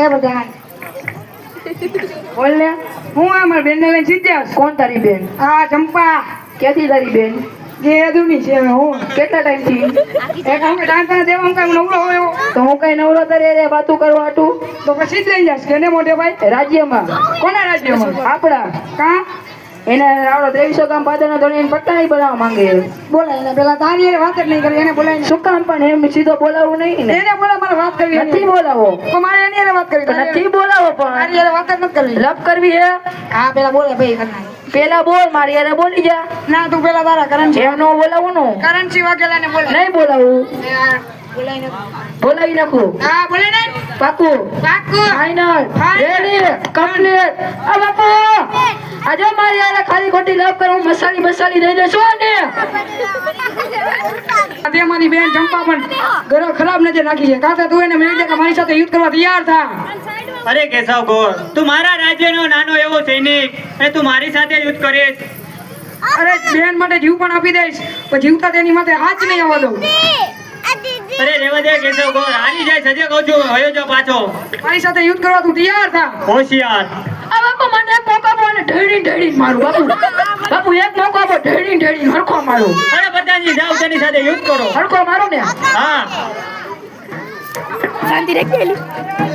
એ બધા બોલ ને. હું અમાર બેન ને લઈને સીધ્યા છું. કોણ તારી બેન? આ ચંપા ક્યાંથી તારી બેન? જે દુની છે હવે હું કેટલા ટાઈમથી? એક અમે ટાંકા દેવા હું કાંઈ નવરો હોય એવો તો હું કઈ નવરો તારે રે વાતું કરવા હાટું? તો પછી જ લઈ જશ કે ને મોટે ભાઈ રાજ્યમાં કોના રાજ્યમાં આપડા કા એને આવડો 2300 કામ પાદરના ધોળીને પટ્ટા નહીં બનાવવા માંગે. બોલાય ને પેલા તારી હારે વાત જ નહીં કરી એને બોલાય શું કામ પણ એમ સીધો બોલાવવું નહીં ને? એને બોલા મારે વાત કરવી નથી બોલાવો. તો મારે એની હારે વાત કરવી તો નથી બોલાવો તારી પણ હારે વાત જ નથી કરવી લપ કરવી હે. હા પેલા બોલે ભાઈ કરના પેલા બોલ, મારી હારે બોલી જા. ના તું પેલા તારા કરણસિંહ એમ નો બોલાવવાનું. કરણસિંહ વાઘેલા ને બોલે નહીં બોલાવું. બોલાય ને બોલાવી નાખું. હા બોલે ને પાકું પાકું ફાઈનલ Final. Ready complete. આ બાપુ આજે મારી હારે ખાલી ખોટી લપ કરું મસાલી બસાલી દઈ દેશો ને. તે મારી બેન ચંપા પણ ઘરો ખરાબ નજર નાખી છે કાકા તું એને મેળવી દે કે મારી સાથે યુદ્ધ કરવા તૈયાર થા અરે કેશવ ગોર, તું મારા રાજ્યનો નાનો એવો સૈનિક અને તું મારી સાથે યુદ્ધ કરીશ? અરે બેન માટે જીવ પણ આપી દઈશ પણ જીવતા તેની માટે હાથ નહીં આવવા દઉં અરે રેવા દે કેશવ ગોર, હારી જાય સજે કહું છું, હયો જો પાછો. મારી સાથે યુદ્ધ કરવા તું તૈયાર થા હોશિયાર. આ બાપુ મને એક મોકો આપો ને ઢેડી ઢેડી મારું બાપુ. બાપુ એક મોકો આપો ઢેડી ઢેડી હરખો મારું. અરે બધાની જાઓ તેની સાથે યુદ્ધ કરો. હરખો મારો ને. હા શાંતિ રાખી.